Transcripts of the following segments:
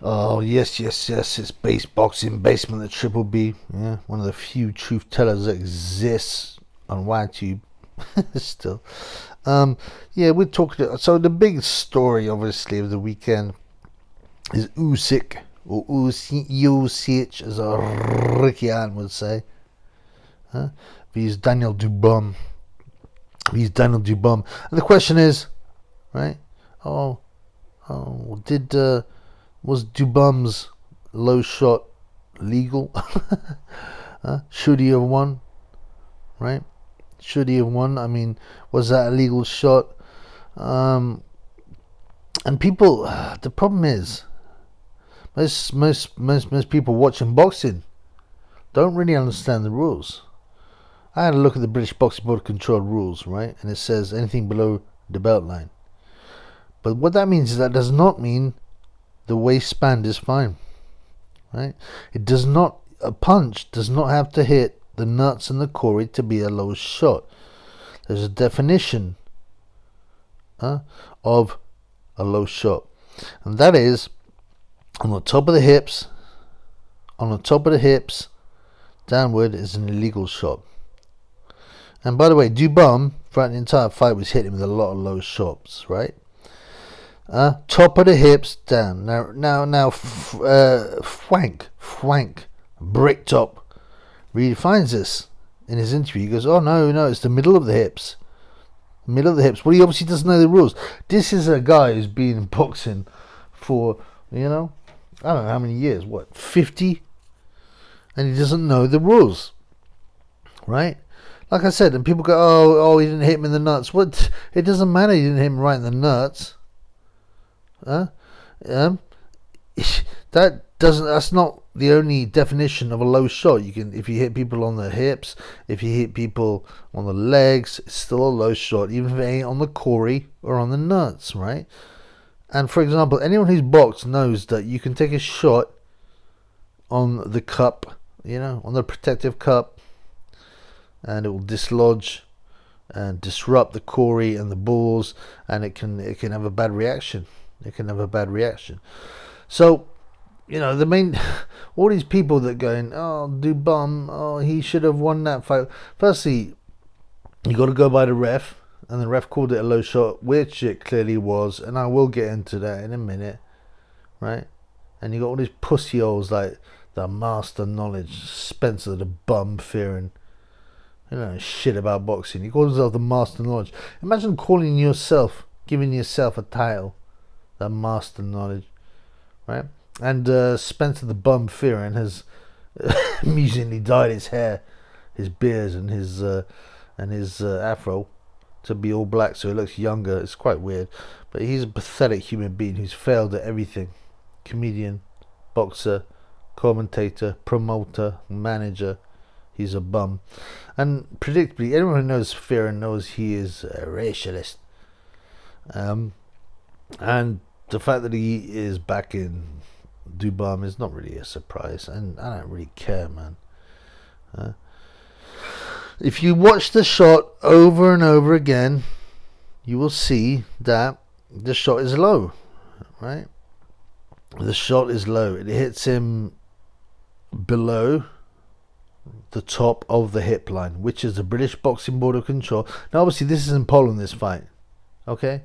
Oh, yes, yes, yes. It's Base Boxing Basement, the Triple B. Yeah, one of the few truth tellers that exists on YTube. Still. Yeah, we're talking. So, the big story, obviously, of the weekend is Usyk, or Usyk, as Ricky Allen would say. He's Daniel DuBum. He's Daniel DuBum. And the question is, right? Was DuBum's low shot legal? Should he have won? Right? Should he have won? I mean, was that a legal shot? And people, the problem is, most people watching boxing don't really understand the rules. I had a look at the British Boxing Board Control rules, right? And it says anything below the belt line. But what that means is that does not mean the waistband is fine, right? It does not. A punch does not have to hit the nuts and the core to be a low shot. There's a definition of a low shot, and that is on the top of the hips. On the top of the hips, downward is an illegal shot. And by the way, DuBum throughout the entire fight was hitting with a lot of low shots, right? Top of the hips down. Now, Frank, Brick Top redefines this in his interview. He goes, "Oh no, it's the middle of the hips, middle of the hips." Well, he obviously doesn't know the rules. This is a guy who's been in boxing for, I don't know how many years. What, 50? And he doesn't know the rules, right? Like I said, and people go, "Oh, he didn't hit him in the nuts." What? It doesn't matter. He didn't hit him right in the nuts. That's not the only definition of a low shot. You can, if you hit people on the hips, if you hit people on the legs, it's still a low shot, even if it ain't on the core or on the nuts, right? And for example, anyone who's boxed knows that you can take a shot on the cup, on the protective cup, and it will dislodge and disrupt the core and the balls, and it can have a bad reaction. So, the main, all these people that going, "Oh, DuBum, he should have won that fight." Firstly, you got to go by the ref, and the ref called it a low shot, which it clearly was, and I will get into that in a minute, right? And you got all these pussyholes like the Master Knowledge, Spencer the Bum Fearing, shit about boxing. He calls himself the Master Knowledge. Imagine giving yourself a title, the Master Knowledge, right? And Spencer the Bum Fearing has amusingly dyed his hair, his beard, and his afro to be all black, so he looks younger. It's quite weird, but he's a pathetic human being who's failed at everything: comedian, boxer, commentator, promoter, manager. He's a bum. And predictably, anyone who knows Fearon knows he is a racialist. And the fact that he is back in DuBum is not really a surprise, and I don't really care, man. If you watch the shot over and over again, you will see that the shot is low, right? The shot is low. It hits him below the top of the hip line, which is the British Boxing Board of Control. Now, obviously, this is in Poland, this fight, okay?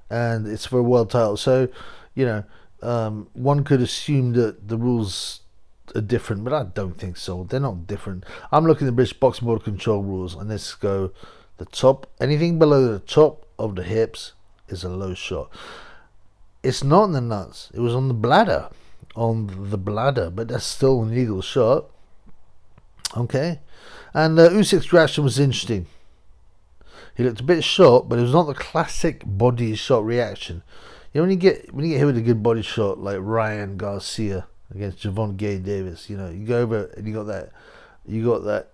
And it's for a world title. So, one could assume that the rules are different, but I don't think so. They're not different. I'm looking at the British Boxing Board of Control rules, and let's go the top. Anything below the top of the hips is a low shot. It's not in the nuts. It was on the bladder. But that's still an illegal shot. Okay, and Usyk's reaction was interesting. He looked a bit short, but it was not the classic body shot reaction. When you get hit with a good body shot like Ryan Garcia against Javon Gay Davis, you go over and you got that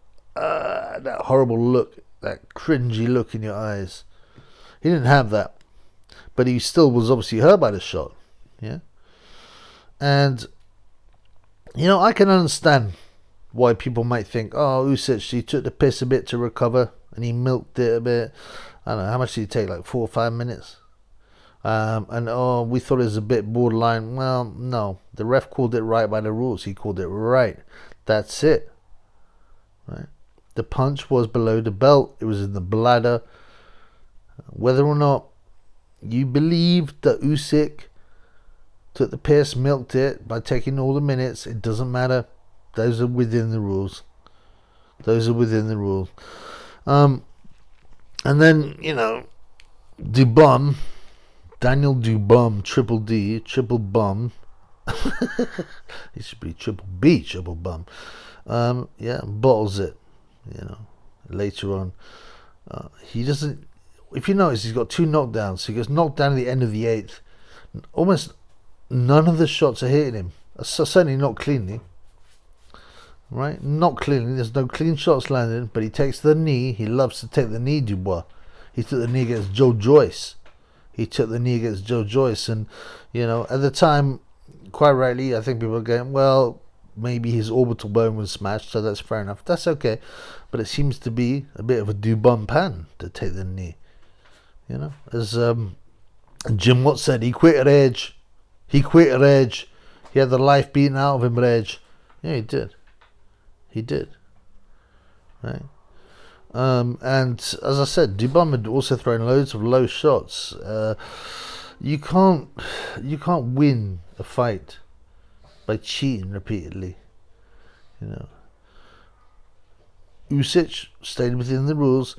horrible look, that cringy look in your eyes. He didn't have that, but he still was obviously hurt by the shot. Yeah, and I can understand why people might think, "Oh, Usyk, he took the piss a bit to recover and he milked it a bit." I don't know, how much did he take, like 4 or 5 minutes? And oh, we thought it was a bit borderline. Well, no, the ref called it right by the rules. He called it right. That's it. Right. The punch was below the belt. It was in the bladder. Whether or not you believe that Usyk took the piss, milked it by taking all the minutes, it doesn't matter. Those are within the rules. Those are within the rules. And then, you know, DuBum, Daniel DuBum, triple D, triple bum. It should be triple B, triple bum. Yeah, bottles it, you know, later on. He doesn't, if you notice, he's got 2 knockdowns. So he gets knocked down at the end of the 8th. Almost none of the shots are hitting him. Certainly not cleanly. Right? Not cleanly. There's no clean shots landing, but he takes the knee. He loves to take the knee, Dubois. He took the knee against Joe Joyce. And, you know, at the time, quite rightly, I think people are going, well, maybe his orbital bone was smashed, so that's fair enough. That's okay. But it seems to be a bit of a DuBum pan to take the knee. You know, as Jim Watt said, he quit at Edge. He had the life beaten out of him at Edge. Yeah, he did. Right. And as I said, DuBum had also thrown loads of low shots. You can't win a fight by cheating repeatedly. You know, Usyk stayed within the rules.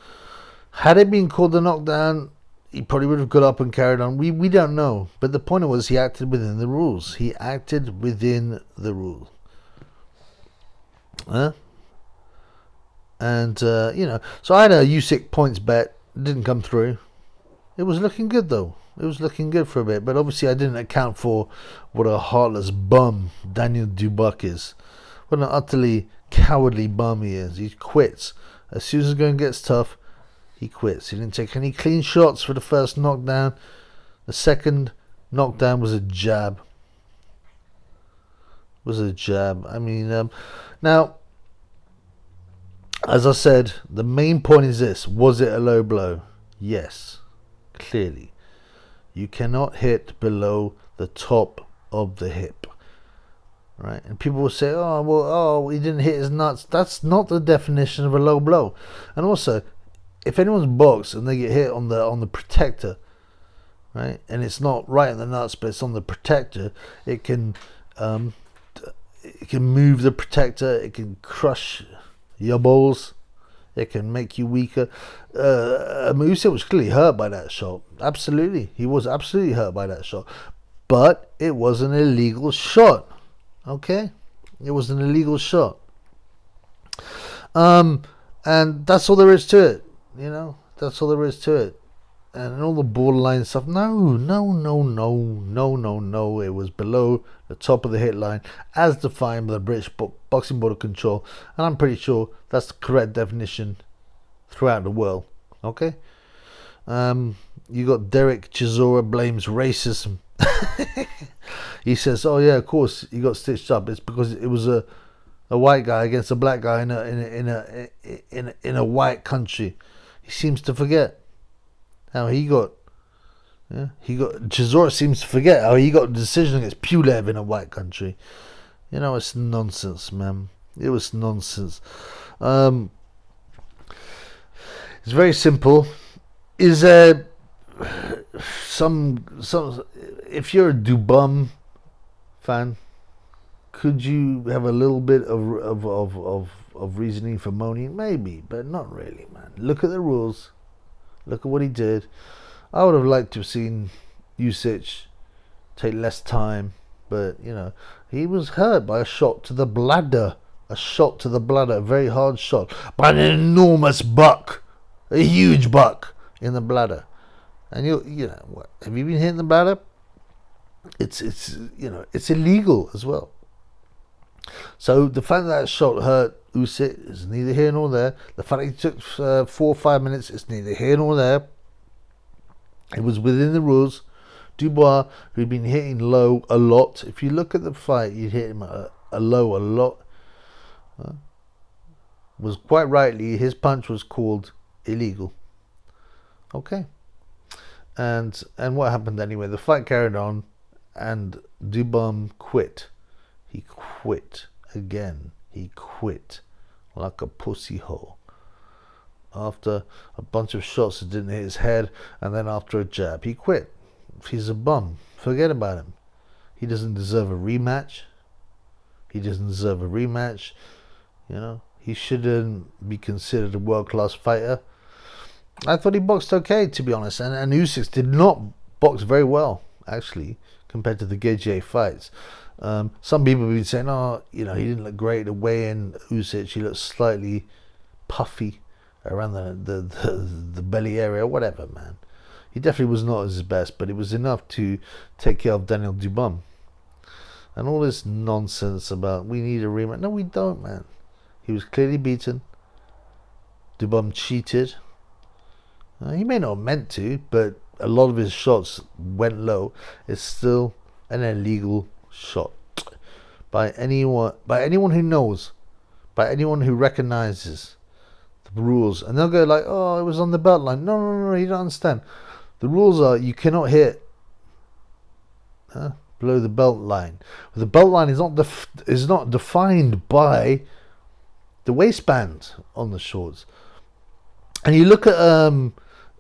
Had it been called a knockdown, he probably would have got up and carried on. We don't know. But the point was, he acted within the rules. He acted within the rules. And, you know, so I had a Usyk points bet. Didn't come through. It was looking good, though. It was looking good for a bit. But obviously I didn't account for what a heartless bum Daniel Dubois is. What an utterly cowardly bum he is. He quits. As soon as the going gets tough, he quits. He didn't take any clean shots for the first knockdown. The second knockdown was a jab. I mean, now, as I said, the main point is this. Was it a low blow? Yes, clearly. You cannot hit below the top of the hip. Right? And people will say, he didn't hit his nuts. That's not the definition of a low blow. And also, if anyone's boxed and they get hit on the protector, right, and it's not right in the nuts, but it's on the protector, it can move the protector, it can crush your balls, it can make you weaker. Usyk was clearly hurt by that shot. Absolutely, he was absolutely hurt by that shot, but it was an illegal shot. Okay, it was an illegal shot. And that's all there is to it. You know, that's all there is to it. And all the borderline stuff. No. It was below the top of the hit line as defined by the British Boxing Board of Control. And I'm pretty sure that's the correct definition throughout the world. Okay? You got Derek Chisora blames racism. He says, oh yeah, of course he got stitched up. It's because it was a white guy against a black guy in a white country. He seems to forget how he got. Chisora seems to forget how he got a decision against Pulev in a white country. You know, it's nonsense, man. It was nonsense. It's very simple. Is there some? If you're a DuBum fan, could you have a little bit of reasoning for moaning? Maybe, but not really, man. Look at the rules. Look at what he did. I would have liked to have seen Usyk take less time, but you know, he was hurt by a shot to the bladder. A very hard shot by an enormous buck, a huge buck in the bladder. And you know what? Have you been hitting the bladder? It's illegal as well. So the fact that shot hurt Usyk is neither here nor there. The fact that he took 4 or 5 minutes is neither here nor there. It was within the rules. Dubois, who'd been hitting low a lot. If you look at the fight, you'd hit him a low a lot. Was quite rightly, his punch was called illegal. Okay. And what happened anyway? The fight carried on, and DuBum quit. He quit again. He quit like a pussy hole after a bunch of shots that didn't hit his head, and then after a jab, he quit. He's a bum. Forget about him. He doesn't deserve a rematch. He doesn't deserve a rematch. You know, he shouldn't be considered a world-class fighter. I thought he boxed okay, to be honest, and Usyk did not box very well, actually, compared to the Gaethje fights. Some people have been saying, oh, you know, he didn't look great away in Usyk. He looked slightly puffy around the belly area, whatever, man. He definitely was not at his best, but it was enough to take care of Daniel DuBum. And all this nonsense about we need a rematch. No, we don't, man. He was clearly beaten. DuBum cheated. He may not have meant to, but a lot of his shots went low. It's still an illegal shot by anyone who knows, by anyone who recognizes the rules. And they'll go like, oh, it was on the belt line. No, you don't understand. The rules are you cannot hit below the belt line. The belt line is not defined by the waistband on the shorts. And you look at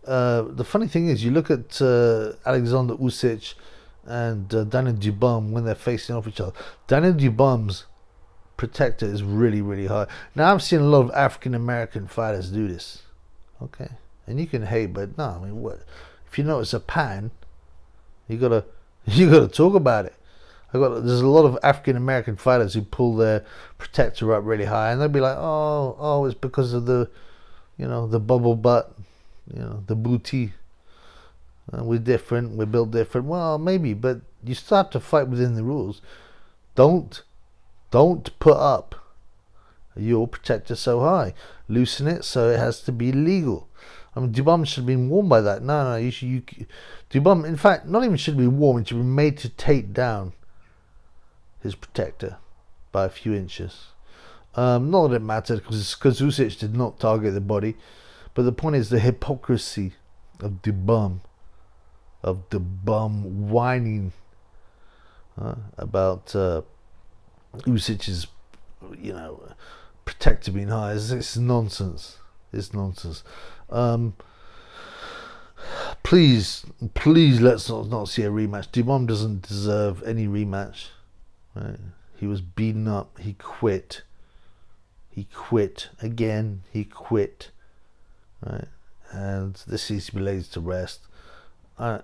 the funny thing is, you look at Alexander Usyk and Daniel DuBum when they're facing off each other. Daniel DuBum's protector is really, really high. Now, I've seen a lot of African American fighters do this. Okay, and you can hate, but no, I mean, what if you notice a pattern? You gotta talk about it. There's a lot of African American fighters who pull their protector up really high, and they'll be like, oh, it's because of the, you know, the bubble butt. You know, the booty. We're different. We're built different. Well, maybe, but you still have to fight within the rules. Don't put up your protector so high. Loosen it so it has to be legal. I mean, DuBum should have been warned by that. No, DuBum, in fact, not even should be warned. It should be made to take down his protector by a few inches. Not that it mattered, because Usyk did not target the body. But the point is the hypocrisy of DuBum whining about Usyk's, you know, protector being high. It's nonsense. It's nonsense. Please, let's not see a rematch. DuBum doesn't deserve any rematch. Right? He was beaten up. He quit. He quit again. He quit. Right, and this needs to be laid to rest. You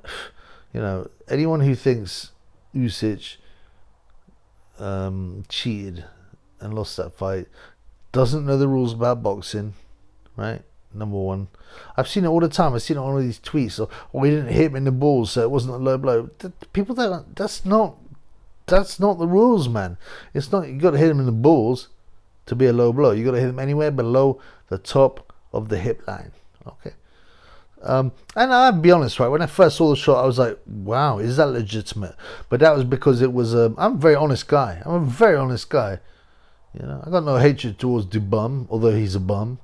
know, anyone who thinks Usyk cheated and lost that fight doesn't know the rules about boxing. Right, number one. I've seen it all the time. I've seen it on all these tweets. Oh, he didn't hit him in the balls, so it wasn't a low blow. People don't. That's not the rules, man. It's not. You got to hit him in the balls to be a low blow. You got to hit him anywhere below the top of the hip line. Okay. And I'll be honest, right, when I first saw the shot, I was like, wow, is that legitimate? But that was because it was I'm a very honest guy. I'm a very honest guy. You know, I got no hatred towards DuBum, although he's a bum,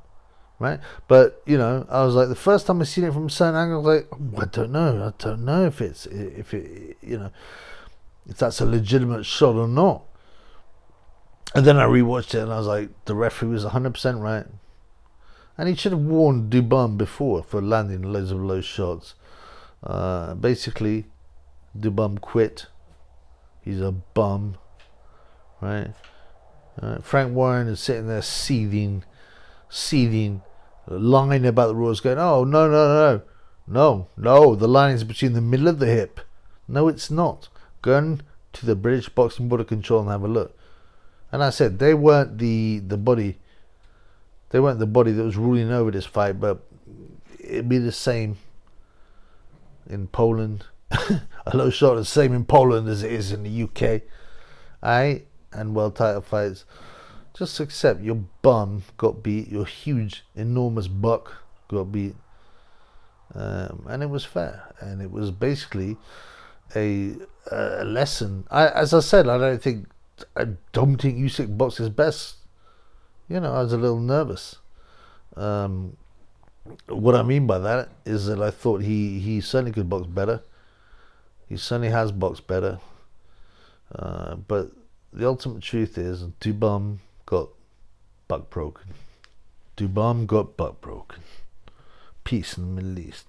right? But, you know, I was like, the first time I seen it from a certain angle, I was like, I don't know if that's a legitimate shot or not. And then I rewatched it and I was like, the referee was 100% right. And he should have warned DuBum before for landing loads of low shots. Basically, DuBum quit. He's a bum, right? Frank Warren is sitting there seething, lying about the rules, going, oh, no. The line is between the middle of the hip. No, it's not. Go to the British Boxing Board of Control and have a look. And I said, they weren't the body. They weren't the body that was ruling over this fight, but it'd be the same in Poland. A low shot is the same in Poland as it is in the UK. And world title fights. Just accept your bum got beat, your huge, enormous buck got beat. And it was fair. And it was basically a lesson. As I said, I don't think Usyk boxed his best. You know, I was a little nervous. What I mean by that is that I thought he certainly could box better. He certainly has boxed better. But the ultimate truth is DuBum got buck broken. DuBum got buck broken. Peace in the Middle East.